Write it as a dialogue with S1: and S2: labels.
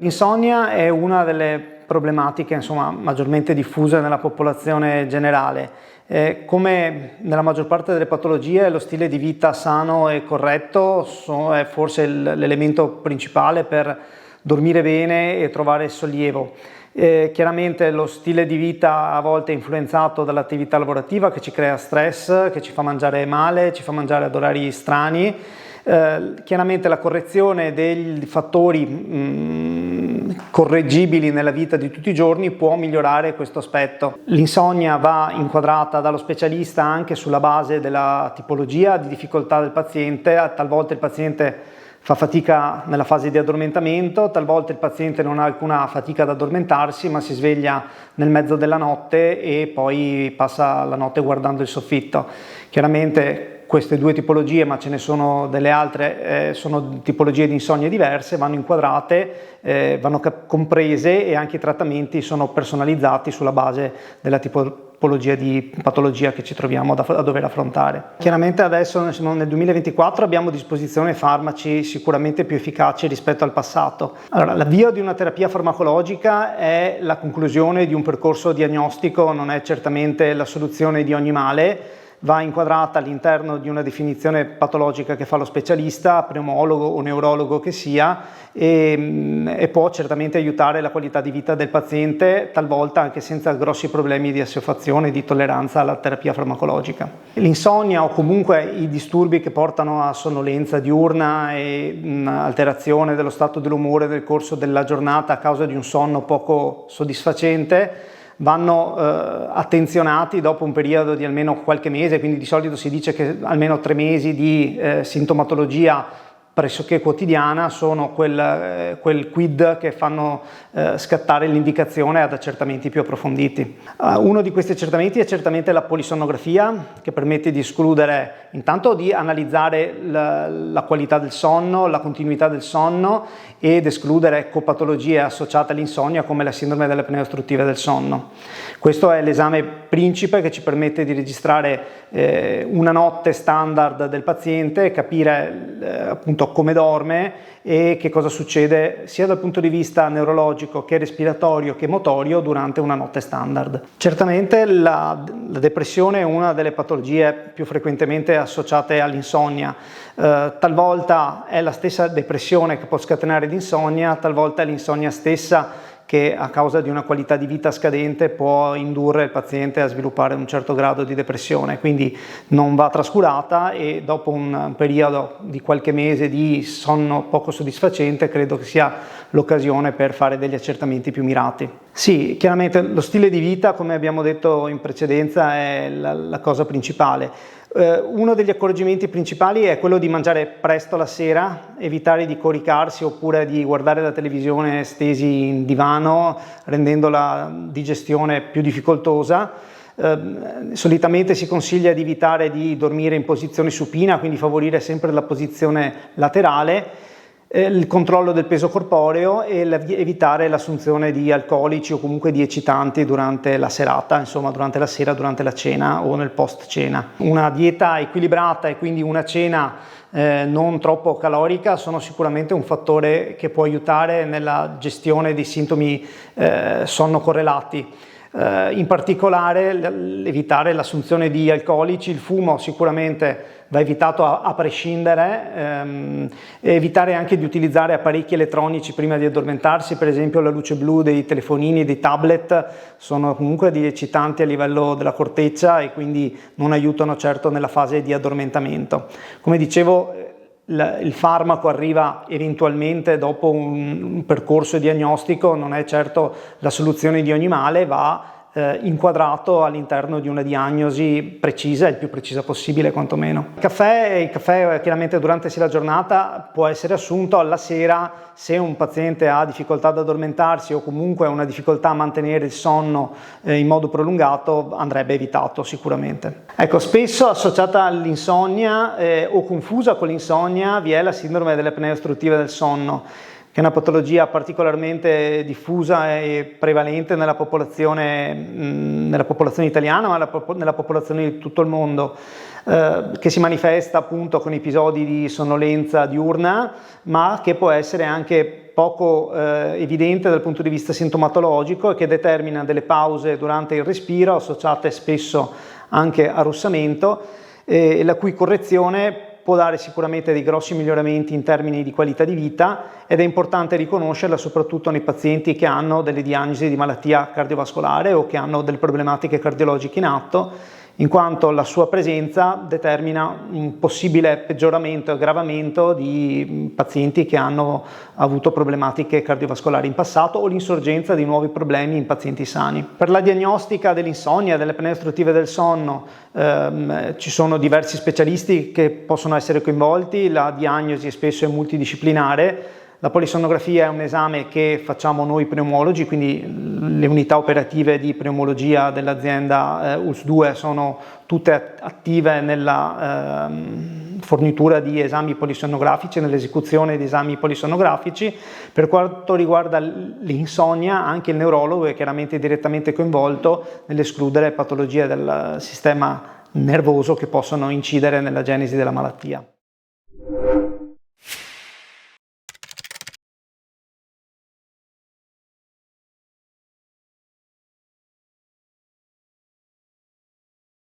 S1: L'insonnia è una delle problematiche, maggiormente diffuse nella popolazione generale. Come nella maggior parte delle patologie, lo stile di vita sano e corretto è forse l'elemento principale per dormire bene e trovare sollievo. Chiaramente lo stile di vita a volte è influenzato dall'attività lavorativa che ci crea stress, che ci fa mangiare male, ci fa mangiare ad orari strani. Chiaramente la correzione dei fattori correggibili nella vita di tutti i giorni può migliorare questo aspetto. L'insonnia va inquadrata dallo specialista anche sulla base della tipologia di difficoltà del paziente. Talvolta il paziente fa fatica nella fase di addormentamento, talvolta il paziente non ha alcuna fatica ad addormentarsi, ma si sveglia nel mezzo della notte e poi passa la notte guardando il soffitto. Chiaramente queste due tipologie, ma ce ne sono delle altre, sono tipologie di insonnia diverse, vanno inquadrate, vanno comprese e anche i trattamenti sono personalizzati sulla base della tipologia di patologia che ci troviamo a dover affrontare. Chiaramente adesso nel 2024 abbiamo a disposizione farmaci sicuramente più efficaci rispetto al passato. Allora, l'avvio di una terapia farmacologica è la conclusione di un percorso diagnostico, non è certamente la soluzione di ogni male. Va inquadrata all'interno di una definizione patologica che fa lo specialista, pneumologo o neurologo che sia, e può certamente aiutare la qualità di vita del paziente, talvolta anche senza grossi problemi di assuefazione, di tolleranza alla terapia farmacologica. L'insonnia o comunque i disturbi che portano a sonnolenza diurna e alterazione dello stato dell'umore nel corso della giornata a causa di un sonno poco soddisfacente vanno attenzionati dopo un periodo di almeno qualche mese, quindi di solito si dice che almeno 3 mesi di sintomatologia pressoché quotidiana sono quel quid che fanno scattare l'indicazione ad accertamenti più approfonditi. Uno di questi accertamenti è certamente la polisonnografia, che permette di escludere, intanto di analizzare la qualità del sonno, la continuità del sonno ed escludere copatologie associate all'insonnia come la sindrome dell'apnea ostruttiva del sonno. Questo è l'esame principe che ci permette di registrare una notte standard del paziente, capire appunto come dorme e che cosa succede sia dal punto di vista neurologico che respiratorio che motorio durante una notte standard. Certamente la depressione è una delle patologie più frequentemente associate all'insonnia. Talvolta è la stessa depressione che può scatenare l'insonnia, talvolta è l'insonnia stessa che a causa di una qualità di vita scadente può indurre il paziente a sviluppare un certo grado di depressione, quindi non va trascurata e dopo un periodo di qualche mese di sonno poco soddisfacente credo che sia l'occasione per fare degli accertamenti più mirati. Sì, chiaramente lo stile di vita, come abbiamo detto in precedenza, è la cosa principale. Uno degli accorgimenti principali è quello di mangiare presto la sera, evitare di coricarsi oppure di guardare la televisione stesi in divano, rendendo la digestione più difficoltosa. Solitamente si consiglia di evitare di dormire in posizione supina, quindi favorire sempre la posizione laterale, il controllo del peso corporeo e evitare l'assunzione di alcolici o comunque di eccitanti durante la serata, insomma durante la sera, durante la cena o nel post cena. Una dieta equilibrata e quindi una cena non troppo calorica sono sicuramente un fattore che può aiutare nella gestione dei sintomi sonno correlati. In particolare evitare l'assunzione di alcolici, il fumo sicuramente va evitato a prescindere, evitare anche di utilizzare apparecchi elettronici prima di addormentarsi, per esempio la luce blu dei telefonini, dei tablet sono comunque degli eccitanti a livello della corteccia e quindi non aiutano certo nella fase di addormentamento. Come dicevo, il farmaco arriva eventualmente dopo un percorso diagnostico, non è certo la soluzione di ogni male, va inquadrato all'interno di una diagnosi precisa, il più precisa possibile quantomeno. Il caffè chiaramente durante la giornata può essere assunto alla sera se un paziente ha difficoltà ad addormentarsi o comunque una difficoltà a mantenere il sonno in modo prolungato, andrebbe evitato sicuramente. Ecco, spesso associata all'insonnia o confusa con l'insonnia vi è la sindrome dell'apnea ostruttiva del sonno, che è una patologia particolarmente diffusa e prevalente nella popolazione italiana, ma nella popolazione di tutto il mondo, che si manifesta appunto con episodi di sonnolenza diurna, ma che può essere anche poco evidente dal punto di vista sintomatologico e che determina delle pause durante il respiro associate spesso anche a russamento, la cui correzione può dare sicuramente dei grossi miglioramenti in termini di qualità di vita, ed è importante riconoscerla soprattutto nei pazienti che hanno delle diagnosi di malattia cardiovascolare o che hanno delle problematiche cardiologiche in atto, in quanto la sua presenza determina un possibile peggioramento e aggravamento di pazienti che hanno avuto problematiche cardiovascolari in passato o l'insorgenza di nuovi problemi in pazienti sani. Per la diagnostica dell'insonnia, delle apnee ostruttive del sonno, ci sono diversi specialisti che possono essere coinvolti, la diagnosi spesso è multidisciplinare. La polisonografia è un esame che facciamo noi pneumologi, quindi le unità operative di pneumologia dell'azienda ULS2 sono tutte attive nella fornitura di esami polisonografici, nell'esecuzione di esami polisonografici. Per quanto riguarda l'insonnia, anche il neurologo è chiaramente direttamente coinvolto nell'escludere patologie del sistema nervoso che possono incidere nella genesi della malattia.